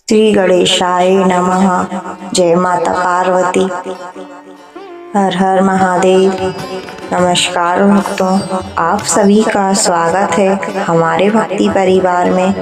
श्री गणेशाय नमः। जय माता पार्वती। हर हर महादेव। नमस्कार भक्तों, आप सभी का स्वागत है हमारे भक्ति परिवार में।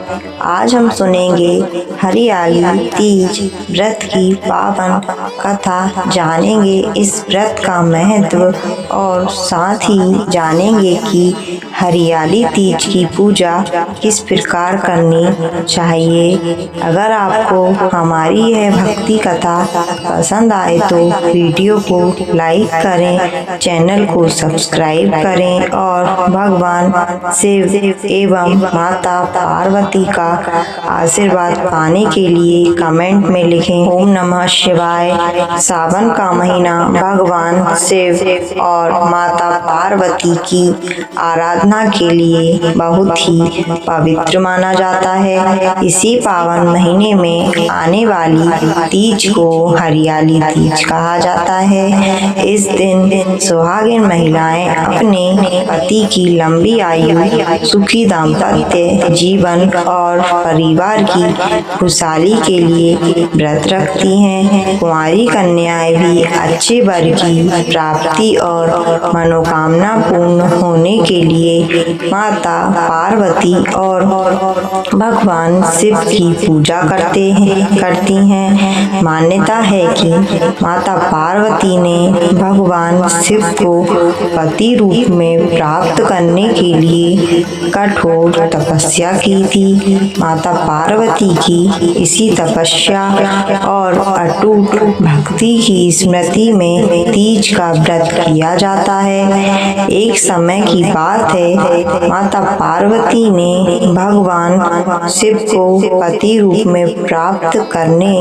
आज हम सुनेंगे हरियाली तीज व्रत की पावन कथा, जानेंगे इस व्रत का महत्व और साथ ही जानेंगे कि हरियाली तीज की पूजा किस प्रकार करनी चाहिए। अगर आपको हमारी यह भक्ति कथा पसंद आए तो वीडियो को लाइक करें, चैनल को सब्सक्राइब करें और भगवान शिव एवं माता पार्वती का आशीर्वाद पाने के लिए कमेंट में लिखें ओम नमः शिवाय। सावन का महीना भगवान शिव और माता पार्वती की आराधना के लिए बहुत ही पवित्र माना जाता है। इसी पावन महीने में आने वाली तीज को हरियाली तीज कहा जाता है। इस दिन सुहागिन महिलाएं अपने पति की लंबी आयु, सुखी दाम्पत्य जीवन और परिवार की खुशहाली के लिए व्रत रखती हैं। कुंवारी कन्याएं भी अच्छे वर की प्राप्ति और मनोकामना पूर्ण होने के लिए माता पार्वती और भगवान शिव की पूजा करती हैं। मान्यता है कि माता पार्वती ने भगवान शिव को पति रूप में प्राप्त करने के लिए कठोर तपस्या की थी। माता पार्वती की इसी तपस्या और अटूट भक्ति की स्मृति में तीज का व्रत किया जाता है। एक समय की बात है, माता पार्वती ने भगवान शिव को पति रूप में प्राप्त करने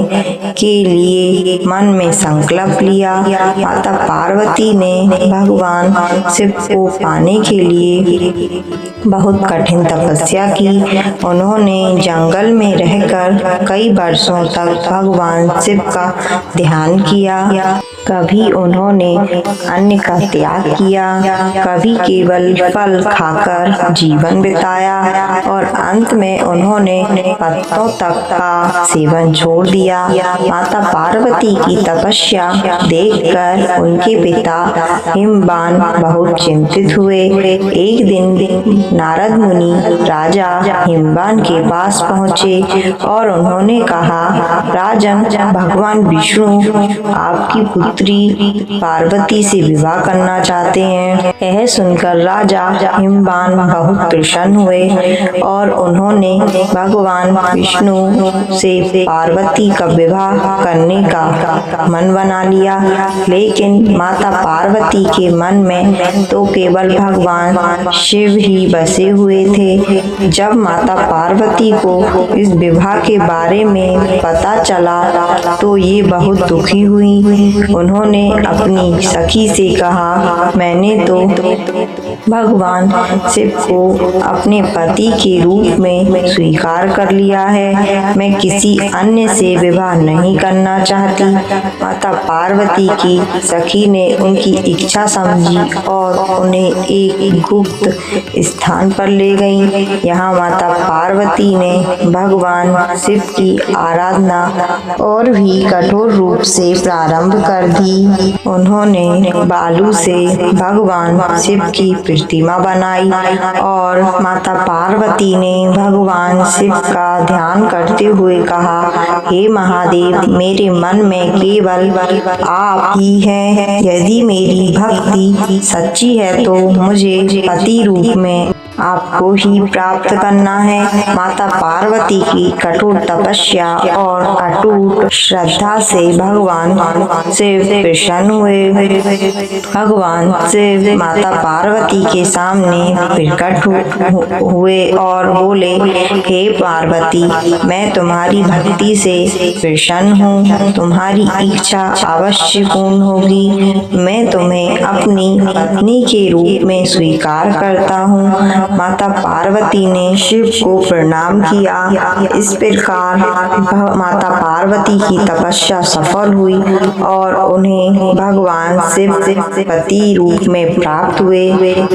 के लिए मन में संकल्प लिया। माता पार्वती ने भगवान शिव को पाने के लिए बहुत कठिन तपस्या की। उन्होंने जंगल में रहकर कई वर्षों तक भगवान शिव का ध्यान किया। कभी उन्होंने अन्न का त्याग किया, कभी केवल फल खाकर जीवन बिताया और अंत में उन्होंने पत्तों तक का सेवन छोड़ दिया। माता पार्वती की तपस्या देखकर उनके पिता हिमवान बहुत चिंतित हुए। एक दिन नारद मुनि राजा हिमवान के पास पहुँचे और उन्होंने कहा, राजन, भगवान विष्णु आपकी पुत्री पार्वती से विवाह करना चाहते हैं। यह सुनकर राजा हिमवान बहुत प्रसन्न हुए और उन्होंने भगवान विष्णु से पार्वती का विवाह करने का मन बना लिया। लेकिन माता पार्वती के मन में तो केवल भगवान शिव ही बसे हुए थे। जब माता पार्वती को इस विवाह के बारे में पता चला तो ये बहुत दुखी हुई। उन्होंने अपनी सखी से कहा, मैंने तो भगवान शिव को अपने पति के रूप में स्वीकार कर लिया है, मैं किसी अन्य से विवाह नहीं करना चाहती। माता पार्वती की सखी ने उनकी इच्छा समझी और उन्हें एक गुप्त स्थान पर ले गई। यहाँ माता पार्वती ने भगवान शिव की आराधना और भी कठोर रूप से प्रारंभ कर दी। उन्होंने बालू से भगवान शिव की प्रतिमा बनाई और माता पार्वती ने भगवान शिव का ध्यान करते हुए कहा, हे महादेव, मेरे मन में केवल आप ही हैं। यदि मेरी भक्ति सच्ची है तो मुझे पति रूप में आपको ही प्राप्त करना है। माता पार्वती की कठोर तपस्या और अटूट श्रद्धा से भगवान शिव प्रसन्न हुए। भगवान शिव माता पार्वती के सामने प्रकट हुए और बोले, हे पार्वती, मैं तुम्हारी भक्ति से प्रसन्न हूँ। तुम्हारी इच्छा अवश्य पूर्ण होगी। मैं तुम्हें अपनी पत्नी के रूप में स्वीकार करता हूँ। माता पार्वती ने शिव को प्रणाम किया। इस प्रकार माता पार्वती की तपस्या सफल हुई और उन्हें भगवान शिव पति रूप में प्राप्त हुए।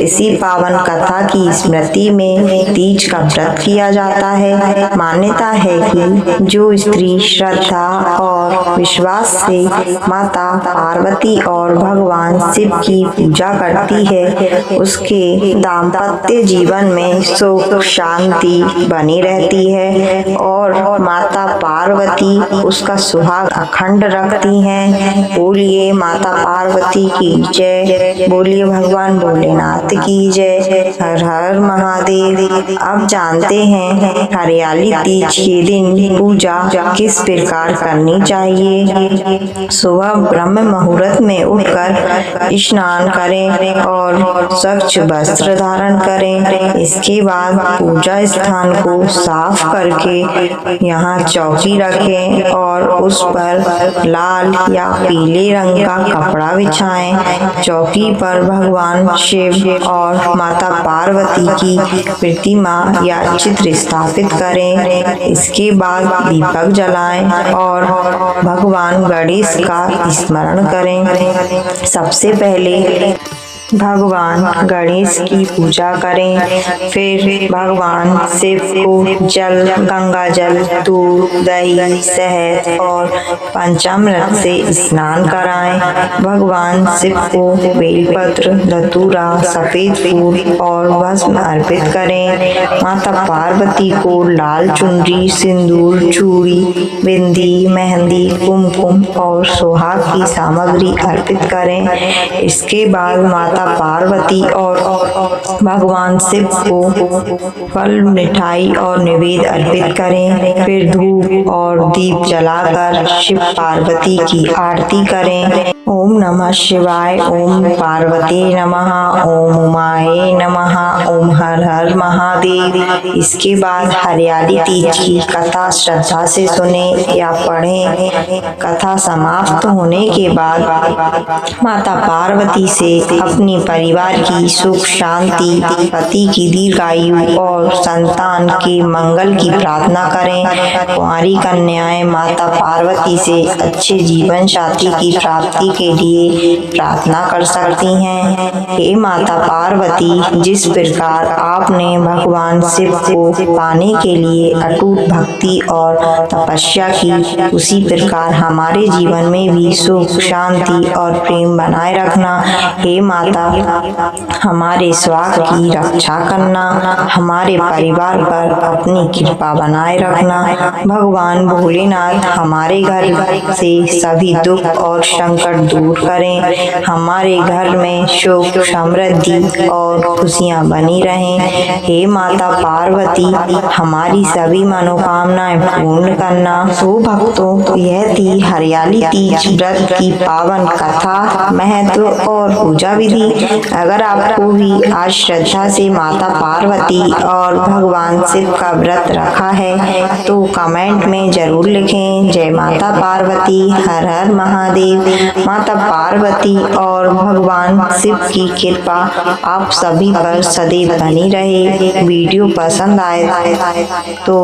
इसी पावन कथा की स्मृति में तीज का व्रत किया जाता है। मान्यता है कि जो स्त्री श्रद्धा और विश्वास से माता पार्वती और भगवान शिव की पूजा करती है उसके दाम्पत्य जीवन में सुख शांति बनी रहती है और माता पार्वती उसका सुहाग अखंड रखती हैं। बोलिए माता पार्वती की जय, बोलिए भगवान भोलेनाथ की जय। हर हर महादेव। अब जानते हैं हरियाली तीज के दिन पूजा किस प्रकार करनी चाहिए। सुबह ब्रह्म मुहूर्त में उठकर स्नान करें और स्वच्छ वस्त्र धारण करें। इसके बाद पूजा स्थान को साफ करके यहाँ चौकी रखें और उस पर लाल या पीले रंग का कपड़ा बिछाएं। चौकी पर भगवान शिव और माता पार्वती की प्रतिमा या चित्र स्थापित करें। इसके बाद दीपक जलाएं और भगवान गणेश का स्मरण करें। सबसे पहले भगवान गणेश की पूजा करें, फिर भगवान शिव को जल, गंगा जल, दूध, दही, शहद और पंचामृत से स्नान कराएं। भगवान शिव को बेलपत्र, धतूरा, सफेद फूल और भस्म अर्पित करें। माता पार्वती को लाल चुनरी, सिंदूर, चूड़ी, बिंदी, मेहंदी, कुमकुम और सुहाग की सामग्री अर्पित करें। इसके बाद माता पार्वती और भगवान शिव को फल, मिठाई और निवेद अर्पित करें। फिर धूप और दीप जलाकर शिव पार्वती की आरती करें। ओम नमः शिवाय, ओम पार्वती नमः, ओम उमाये नमः, ओम हर हर महादेव। इसके बाद हरियाली तीज की कथा श्रद्धा से सुने या पढ़ें। कथा समाप्त होने के बाद माता पार्वती से अपनी परिवार की सुख शांति, पति की दीर्घायु और संतान के मंगल की प्रार्थना करें। कुंवारी कन्याएं माता पार्वती से अच्छे जीवन साथी की प्राप्ति के लिए प्रार्थना कर सकती हैं। हे माता पार्वती, जिस प्रकार आपने भगवान शिव को पाने के लिए अटूट भक्ति और तपस्या की, उसी प्रकार हमारे जीवन में भी सुख शांति और प्रेम बनाए रखना। हे माता, हमारे स्वास्थ्य की रक्षा करना, हमारे परिवार पर अपनी कृपा बनाए रखना। भगवान भोलेनाथ हमारे घर से सभी दुख और संकट दूर करें। हमारे घर में सुख समृद्धि और खुशियां बनी रहें। हे माता पार्वती, हमारी सभी मनोकामनाएं पूर्ण करना। तो भक्तों, यह थी हरियाली तीज व्रत की पावन कथा, महत्व और पूजा विधि। अगर आपको भी आज श्रद्धा से माता पार्वती और भगवान शिव का व्रत रखा है तो कमेंट में जरूर लिखें। जय माता पार्वती, हर हर महादेव। माता पार्वती और भगवान शिव की कृपा आप सभी पर सदैव बनी रहे। वीडियो पसंद आए तो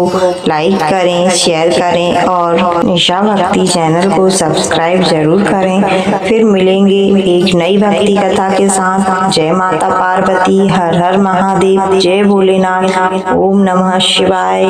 लाइक करें, शेयर करें और निशा भक्ति चैनल को सब्सक्राइब जरूर करें। फिर मिलेंगे एक नई भक्ति कथा के साथ। जय माता पार्वती, हर हर महादेव, जय भोलेनाथ, ओम नमः शिवाय।